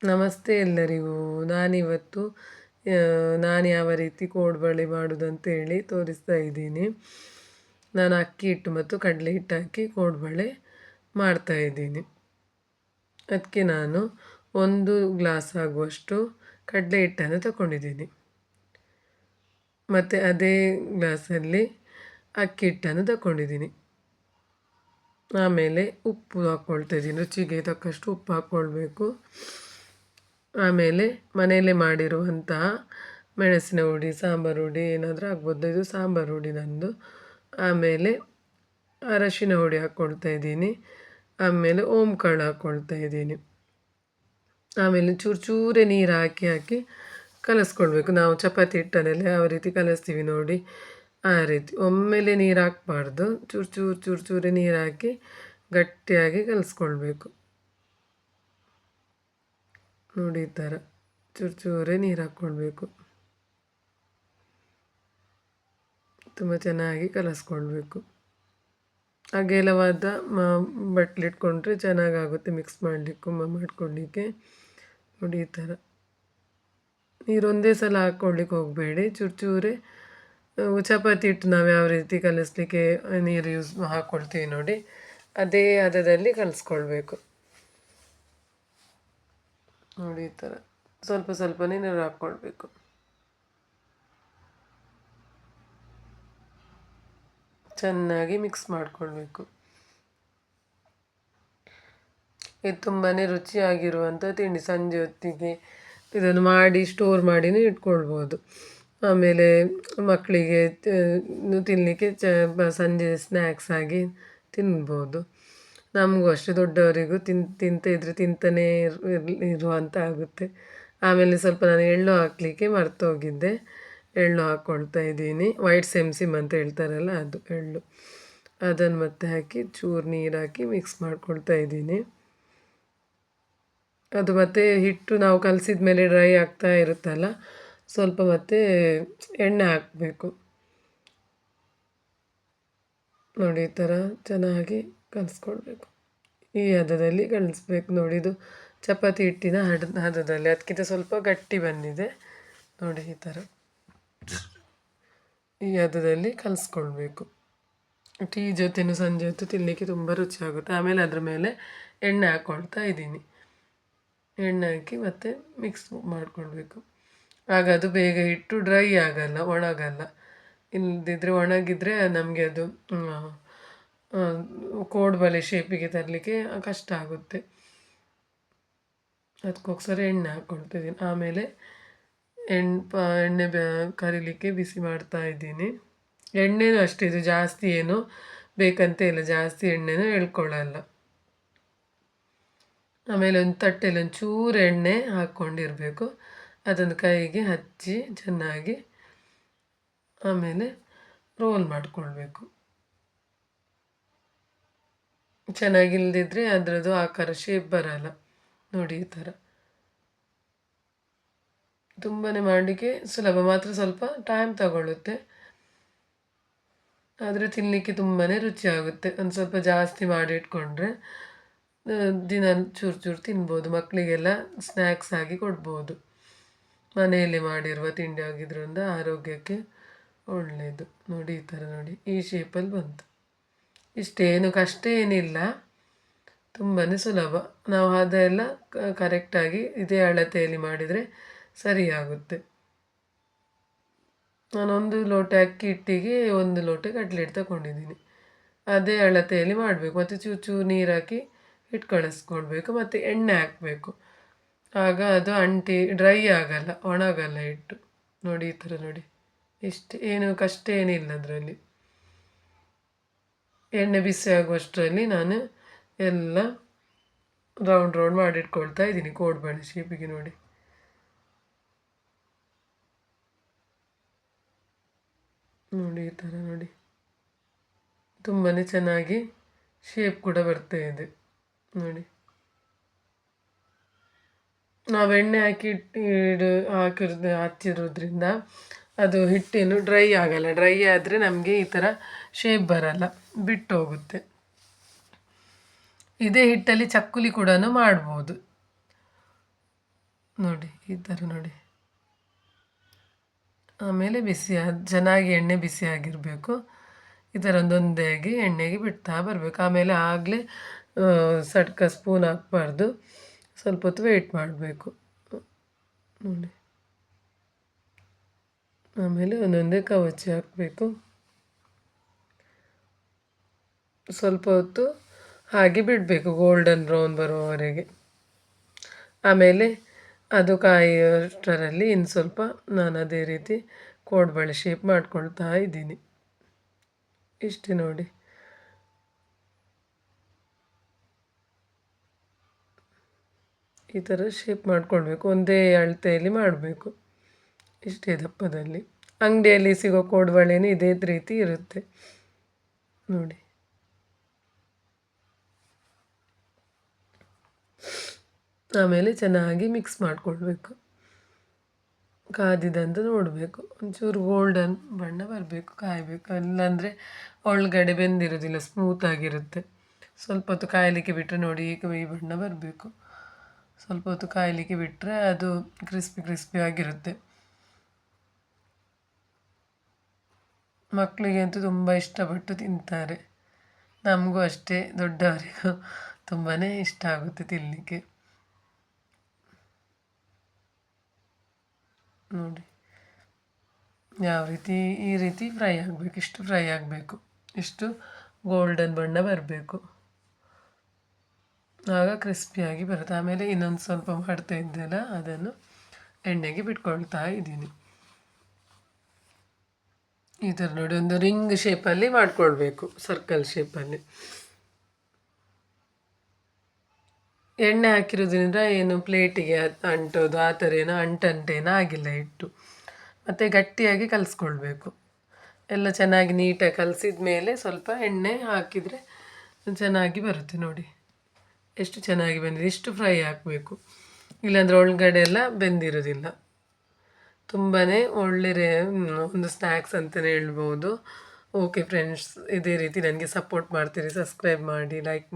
ನಮಸ್ತೆ ಎಲ್ಲರಿಗೂ. ನಾನಿವತ್ತು ನಾನು ಯಾವ ರೀತಿ ಕೋಡುಬಳೆ ಮಾಡೋದಂತೇಳಿ ತೋರಿಸ್ತಾ ಇದ್ದೀನಿ. ನಾನು ಅಕ್ಕಿ ಹಿಟ್ಟು ಮತ್ತು ಕಡಲೆ ಹಿಟ್ಟು ಹಾಕಿ ಕೋಡುಬಳೆ ಮಾಡ್ತಾಯಿದ್ದೀನಿ. ಅದಕ್ಕೆ ನಾನು 1 ಗ್ಲಾಸ್ ಆಗುವಷ್ಟು ಕಡಲೆ ಹಿಟ್ಟನ್ನು ತಗೊಂಡಿದ್ದೀನಿ. ಮತ್ತು ಅದೇ ಗ್ಲಾಸಲ್ಲಿ ಅಕ್ಕಿ ಹಿಟ್ಟನ್ನು ತಗೊಂಡಿದ್ದೀನಿ. ಆಮೇಲೆ ಉಪ್ಪು ಹಾಕ್ಕೊಳ್ತಾ ಇದ್ದೀನಿ. ರುಚಿಗೆ ತಕ್ಕಷ್ಟು ಉಪ್ಪು ಹಾಕ್ಕೊಳ್ಬೇಕು. ಆಮೇಲೆ ಮನೆಯಲ್ಲೇ ಮಾಡಿರುವಂತಹ ಮೆಣಸಿನ ಹುಡಿ, ಸಾಂಬಾರು ಹುಡಿ ಏನಾದರೂ ಆಗ್ಬೋದು. ಇದು ಸಾಂಬಾರು ಹುಡಿ ನಂದು. ಆಮೇಲೆ ಅರಶಿನ ಹುಡಿ ಹಾಕ್ಕೊಳ್ತಾ ಇದ್ದೀನಿ. ಆಮೇಲೆ ಕಾಳು ಹಾಕ್ಕೊಳ್ತಾ ಇದ್ದೀನಿ. ಆಮೇಲೆ ಚೂರು ಚೂರೇ ನೀರು ಹಾಕಿ ಕಲಸ್ಕೊಳ್ಬೇಕು. ನಾವು ಚಪಾತಿ ಹಿಟ್ಟನ್ನೆಲ್ಲ ಯಾವ ರೀತಿ ಕಲಿಸ್ತೀವಿ ನೋಡಿ, ಆ ರೀತಿ ಒಮ್ಮೆಲೆ ನೀರು ಹಾಕಬಾರ್ದು. ಚೂರು ಚೂರೇ ನೀರು ಹಾಕಿ ಗಟ್ಟಿಯಾಗಿ ಕಲಿಸ್ಕೊಳ್ಬೇಕು. ನೋಡಿ, ಈ ಥರ ಚೂರೇ ನೀರು ಹಾಕ್ಕೊಳ್ಬೇಕು. ತುಂಬ ಚೆನ್ನಾಗಿ ಕಲಸ್ಕೊಳ್ಬೇಕು. ಅಗಲವಾದ ಬಟ್ಲಿಟ್ಕೊಂಡ್ರೆ ಚೆನ್ನಾಗಾಗುತ್ತೆ ಮಿಕ್ಸ್ ಮಾಡಲಿಕ್ಕೆ, ಮಾಡ್ಕೊಳ್ಳಿಕ್ಕೆ. ನೋಡಿ, ಈ ಥರ ನೀರು ಒಂದೇ ಸಲ ಹಾಕ್ಕೊಳ್ಲಿಕ್ಕೆ ಹೋಗಬೇಡಿ. ಚೂರೇ ಚಪಾತಿ ಹಿಟ್ಟು ನಾವು ಯಾವ ರೀತಿ ಕಲಿಸ್ಲಿಕ್ಕೆ ನೀರು ಹಾಕ್ಕೊಳ್ತೀವಿ ನೋಡಿ, ಅದೇ ಹದದಲ್ಲಿ ಕಲಿಸ್ಕೊಳ್ಬೇಕು. ನೋಡಿ, ಈ ಥರ ಸ್ವಲ್ಪನೇ ನೀರು ಹಾಕ್ಕೊಳ್ಬೇಕು. ಚೆನ್ನಾಗಿ ಮಿಕ್ಸ್ ಮಾಡಿಕೊಳ್ಬೇಕು. ಇದು ತುಂಬಾ ರುಚಿಯಾಗಿರುವಂಥ ತಿಂಡಿ. ಸಂಜೆ ಹೊತ್ತಿಗೆ ಇದನ್ನು ಮಾಡಿ ಸ್ಟೋರ್ ಮಾಡಿನೇ ಇಟ್ಕೊಳ್ಬೋದು. ಆಮೇಲೆ ಮಕ್ಕಳಿಗೆ ತಿನ್ನಲಿಕ್ಕೆ ಸಂಜೆ ಸ್ನ್ಯಾಕ್ಸ್ ಆಗಿ ತಿನ್ಬೋದು. ನಮಗೂ ಅಷ್ಟೇ, ದೊಡ್ಡವರಿಗೂ ತಿಂತಾನೆ ಇರುವಂತ ಆಗುತ್ತೆ. ಆಮೇಲೆ ಸ್ವಲ್ಪ ನಾನು ಎಳ್ಳು ಹಾಕಲಿಕ್ಕೆ ಮರ್ತೋಗಿದ್ದೆ. ಎಳ್ಳು ಹಾಕ್ಕೊಳ್ತಾ ಇದ್ದೀನಿ. ವೈಟ್ ಸೆಮ್ಸಿಮ್ ಅಂತ ಹೇಳ್ತಾರಲ್ಲ, ಅದು ಎಳ್ಳು. ಅದನ್ನು ಮತ್ತೆ ಹಾಕಿ ಚೂರು ನೀರು ಹಾಕಿ ಮಿಕ್ಸ್ ಮಾಡ್ಕೊಳ್ತಾ ಇದ್ದೀನಿ. ಅದು ಮತ್ತೆ ಹಿಟ್ಟು ನಾವು ಕಲಸಿದ ಮೇಲೆ ಡ್ರೈ ಆಗ್ತಾ ಇರುತ್ತಲ್ಲ, ಸ್ವಲ್ಪ ಮತ್ತೆ ಎಣ್ಣೆ ಹಾಕಬೇಕು. ನೋಡಿ, ಈ ಥರ ಚೆನ್ನಾಗಿ ಕಲಿಸ್ಕೊಳ್ಬೇಕು. ಈ ಹದದಲ್ಲಿ ಕಲಿಸ್ಬೇಕು. ನೋಡಿ, ಇದು ಚಪಾತಿ ಹಿಟ್ಟಿನ ಹದದಲ್ಲಿ, ಅದಕ್ಕಿಂತ ಸ್ವಲ್ಪ ಗಟ್ಟಿ ಬಂದಿದೆ. ನೋಡಿ, ಈ ಥರ ಈ ಹದದಲ್ಲಿ ಕಲಿಸ್ಕೊಳ್ಬೇಕು. ಟೀ ಜೊತೆನೂ ಸಂಜೆ ಹೊತ್ತು ತಿನ್ನಲಿಕ್ಕೆ ತುಂಬ ರುಚಿಯಾಗುತ್ತೆ. ಆಮೇಲೆ ಅದ್ರ ಮೇಲೆ ಎಣ್ಣೆ ಹಾಕ್ಕೊಳ್ತಾ ಇದ್ದೀನಿ. ಎಣ್ಣೆ ಹಾಕಿ ಮತ್ತೆ ಮಿಕ್ಸ್ ಮಾಡಿಕೊಳ್ಬೇಕು. ಆಗ ಅದು ಬೇಗ ಹಿಟ್ಟು ಡ್ರೈ ಆಗಲ್ಲ, ಒಣಗಲ್ಲ. ಇಲ್ಲದಿದ್ದರೆ ಒಣಗಿದರೆ ನಮಗೆ ಅದು ಕೋಡುಬಳೆ ಶೇಪಿಗೆ ತರಲಿಕ್ಕೆ ಕಷ್ಟ ಆಗುತ್ತೆ. ಅದಕ್ಕೋಸ್ಕರ ಎಣ್ಣೆ ಹಾಕ್ಕೊಳ್ತಿದ್ದೀನಿ. ಆಮೇಲೆ ಎಣ್ಣೆ ಕರಿಲಿಕ್ಕೆ ಬಿಸಿ ಮಾಡ್ತಾ ಇದ್ದೀನಿ. ಎಣ್ಣೆನೂ ಅಷ್ಟೇ, ಇದು ಜಾಸ್ತಿ ಏನು ಬೇಕಂತ ಇಲ್ಲ, ಜಾಸ್ತಿ ಎಣ್ಣೆನೂ ಎಳ್ಕೊಳ್ಳಲ್ಲ. ಆಮೇಲೆ ಒಂದು ತಟ್ಟೆಯಲ್ಲಿ ಒಂಚೂರು ಎಣ್ಣೆ ಹಾಕ್ಕೊಂಡಿರಬೇಕು. ಅದನ್ನು ಕೈಗೆ ಹಚ್ಚಿ ಚೆನ್ನಾಗಿ ಆಮೇಲೆ ರೋಲ್ ಮಾಡಿಕೊಳ್ಬೇಕು. ಚೆನ್ನಾಗಿಲ್ಲದಿದ್ದರೆ ಅದರದ್ದು ಆಕಾರ ಶೇಪ್ ಬರಲ್ಲ. ನೋಡಿ, ಈ ಥರ ತುಂಬಾ ಮಾಡಲಿಕ್ಕೆ ಸುಲಭ, ಮಾತ್ರ ಸ್ವಲ್ಪ ಟೈಮ್ ತಗೊಳ್ಳುತ್ತೆ. ಆದರೆ ತಿನ್ನಲಿಕ್ಕೆ ತುಂಬಾ ರುಚಿಯಾಗುತ್ತೆ. ಒಂದು ಸ್ವಲ್ಪ ಜಾಸ್ತಿ ಮಾಡಿ ಇಟ್ಕೊಂಡ್ರೆ ದಿನ ಚೂರು ತಿನ್ಬೋದು. ಮಕ್ಕಳಿಗೆಲ್ಲ ಸ್ನ್ಯಾಕ್ಸ್ ಆಗಿ ಕೊಡ್ಬೋದು. ಮನೆಯಲ್ಲಿ ಮಾಡಿರುವ ತಿಂಡಿ ಆಗಿದ್ರಿಂದ ಆರೋಗ್ಯಕ್ಕೆ ಒಳ್ಳೆಯದು. ನೋಡಿ, ಈ ಥರ ನೋಡಿ, ಈ ಶೇಪಲ್ಲಿ ಬಂತು. ಇಷ್ಟೇನು ಕಷ್ಟ ಏನಿಲ್ಲ, ತುಂಬಾ ಸುಲಭ. ನಾವು ಅದೆಲ್ಲ ಕರೆಕ್ಟಾಗಿ ಇದೇ ಅಳತೆಯಲ್ಲಿ ಮಾಡಿದರೆ ಸರಿಯಾಗುತ್ತೆ. ನಾನು 1 ಲೋಟ ಅಕ್ಕಿ ಹಿಟ್ಟಿಗೆ 1 ಲೋಟ ಕಡಲೆ ಹಿಟ್ಟು ತಗೊಂಡಿದ್ದೀನಿ. ಅದೇ ಅಳತೆಯಲ್ಲಿ ಮಾಡಬೇಕು. ಮತ್ತು ಚೂರು ನೀರು ಹಾಕಿ ಹಿಟ್ಟು ಕಳಿಸ್ಕೊಳ್ಬೇಕು. ಮತ್ತು ಎಣ್ಣೆ ಹಾಕಬೇಕು. ಆಗ ಅದು ಡ್ರೈ ಆಗಲ್ಲ, ಒಣಗಲ್ಲ ಹಿಟ್ಟು. ನೋಡಿ, ಈ ಥರ ನೋಡಿ, ಏನು ಕಷ್ಟ ಏನಿಲ್ಲ ಅದರಲ್ಲಿ. ಎಣ್ಣೆ ಬಿಸಿ ಆಗುವಷ್ಟರಲ್ಲಿ ನಾನು ಎಲ್ಲ ರೌಂಡ್ ಮಾಡಿಟ್ಕೊಳ್ತಾ ಇದ್ದೀನಿ ಕೋಡುಬಳೆ ಶೇಪಿಗೆ. ನೋಡಿ, ಈ ಥರ ನೋಡಿ, ತುಂಬಾ ಚೆನ್ನಾಗಿ ಶೇಪ್ ಕೂಡ ಬರ್ತಾ ಇದೆ. ನೋಡಿ, ನಾವು ಎಣ್ಣೆ ಹಚ್ಚಿರೋದ್ರಿಂದ ಅದು ಹಿಟ್ಟೇನು ಡ್ರೈ ಆಗಲ್ಲ. ಡ್ರೈ ಆದರೆ ನಮಗೆ ಈ ಥರ ಶೇಪ್ ಬರಲ್ಲ, ಬಿಟ್ಟು ಹೋಗುತ್ತೆ. ಇದೇ ಹಿಟ್ಟಲ್ಲಿ ಚಕ್ಕುಲಿ ಕೂಡ ಮಾಡ್ಬೋದು. ನೋಡಿ ಈ ಥರ ನೋಡಿ. ಆಮೇಲೆ ಚೆನ್ನಾಗಿ ಎಣ್ಣೆ ಬಿಸಿ ಆಗಿರಬೇಕು. ಈ ಥರ ಒಂದೊಂದೇ ಆಗಿ ಎಣ್ಣೆಗೆ ಬಿಡ್ತಾ ಬರಬೇಕು. ಆಮೇಲೆ ಆಗಲೇ ಸಟ್ಕ ಸ್ಪೂನ್ ಹಾಕ್ಬಾರ್ದು, ಸ್ವಲ್ಪ ಹೊತ್ತು ವೆಯ್ಟ್ ಮಾಡಬೇಕು ನೋಡಿ. ಆಮೇಲೆ ಒಂದೊಂದೇ ಕವಚಿ ಹಾಕಬೇಕು. ಸ್ವಲ್ಪ ಹೊತ್ತು ಹಾಗೆ ಬಿಡಬೇಕು ಗೋಲ್ಡನ್ ಬ್ರೌನ್ ಬರುವವರೆಗೆ. ಆಮೇಲೆ ಅದು ಕಾಯುವಷ್ಟರಲ್ಲಿ ಇನ್ನು ಸ್ವಲ್ಪ ನಾನು ಅದೇ ರೀತಿ ಕೋಡುಬಳೆ ಶೇಪ್ ಮಾಡ್ಕೊಳ್ತಾ ಇದ್ದೀನಿ. ಇಷ್ಟೇ ನೋಡಿ. ಈ ಥರ ಶೇಪ್ ಮಾಡ್ಕೊಳ್ಬೇಕು, ಒಂದೇ ಅಳತೆಯಲ್ಲಿ ಮಾಡಬೇಕು, ಇಷ್ಟೇ ದಪ್ಪದಲ್ಲಿ. ಅಂಗಡಿಯಲ್ಲಿ ಸಿಗೋ ಕೋಡುಬಳೆನೂ ಇದೇ ರೀತಿ ಇರುತ್ತೆ ನೋಡಿ. ಆಮೇಲೆ ಚೆನ್ನಾಗಿ ಮಿಕ್ಸ್ ಮಾಡಿಕೊಳ್ಬೇಕು. ಕಾದಿದಂತ ನೋಡಬೇಕು, ಒಂಚೂರು ಗೋಲ್ಡನ್ ಬಣ್ಣ ಬರಬೇಕು, ಕಾಯಬೇಕು. ಇಲ್ಲಾಂದರೆ ಒಳಗಡೆ ಬೆಂದಿರೋದಿಲ್ಲ, ಸ್ಮೂತಾಗಿರುತ್ತೆ. ಸ್ವಲ್ಪ ಹೊತ್ತು ಕಾಯಲಿಕ್ಕೆ ಬಿಟ್ಟರೆ ನೋಡಿ, ಈಗ ಈ ಬಣ್ಣ ಬರಬೇಕು. ಸ್ವಲ್ಪ ಹೊತ್ತು ಕಾಯಲಿಕ್ಕೆ ಬಿಟ್ಟರೆ ಅದು ಕ್ರಿಸ್ಪಿ ಆಗಿರುತ್ತೆ. ಮಕ್ಕಳಿಗೆ ಅಂತೂ ತುಂಬ ಇಷ್ಟಪಟ್ಟು ತಿಂತಾರೆ. ನಮಗೂ ಅಷ್ಟೇ, ದೊಡ್ಡವರಿಗೂ ತುಂಬಾ ಇಷ್ಟ ಆಗುತ್ತೆ ತಿನ್ನಲಿಕ್ಕೆ ನೋಡಿ. ಯಾವ ರೀತಿ, ಈ ರೀತಿ ಫ್ರೈ ಆಗಬೇಕು, ಇಷ್ಟು ಫ್ರೈ ಆಗಬೇಕು, ಇಷ್ಟು ಗೋಲ್ಡನ್ ಬಣ್ಣ ಬರಬೇಕು, ಆಗ ಕ್ರಿಸ್ಪಿಯಾಗಿ ಬರುತ್ತೆ. ಆಮೇಲೆ ಇನ್ನೊಂದು ಸ್ವಲ್ಪ ಮಾಡ್ತಾ ಇದ್ದೆಲ್ಲ ಅದನ್ನು ಎಣ್ಣೆಗೆ ಬಿಟ್ಕೊಳ್ತಾ ಇದ್ದೀನಿ. ಈ ಥರ ನೋಡಿ, ಒಂದು ರಿಂಗ್ ಶೇಪಲ್ಲಿ ಮಾಡಿಕೊಳ್ಬೇಕು, ಸರ್ಕಲ್ ಶೇಪಲ್ಲಿ. ಎಣ್ಣೆ ಹಾಕಿರೋದ್ರಿಂದ ಏನು ಪ್ಲೇಟಿಗೆ ಅಂಟೋದು ಆ ಥರ ಏನೋ ಅಂಟೇನೋ ಆಗಿಲ್ಲ ಹಿಟ್ಟು. ಮತ್ತು ಗಟ್ಟಿಯಾಗಿ ಕಲಿಸ್ಕೊಳ್ಬೇಕು. ಎಲ್ಲ ಚೆನ್ನಾಗಿ ನೀಟಾಗಿ ಕಲಸಿದ ಮೇಲೆ ಸ್ವಲ್ಪ ಎಣ್ಣೆ ಹಾಕಿದರೆ ಚೆನ್ನಾಗಿ ಬರುತ್ತೆ ನೋಡಿ. ಎಷ್ಟು ಚೆನ್ನಾಗಿ ಬಂದಿದೆ. ಇಷ್ಟು ಫ್ರೈ ಹಾಕಬೇಕು, ಇಲ್ಲಾಂದರೆ ಒಳಗಡೆ ಎಲ್ಲ ಬೆಂದಿರೋದಿಲ್ಲ. ತುಂಬಾ ಒಳ್ಳೆ ಒಂದು ಸ್ನ್ಯಾಕ್ಸ್ ಅಂತಲೇ ಹೇಳ್ಬೋದು. ಓಕೆ ಫ್ರೆಂಡ್ಸ್, ಇದೇ ರೀತಿ ನನಗೆ ಸಪೋರ್ಟ್ ಮಾಡ್ತೀರಿ. ಸಬ್ಸ್ಕ್ರೈಬ್ ಮಾಡಿ, ಲೈಕ್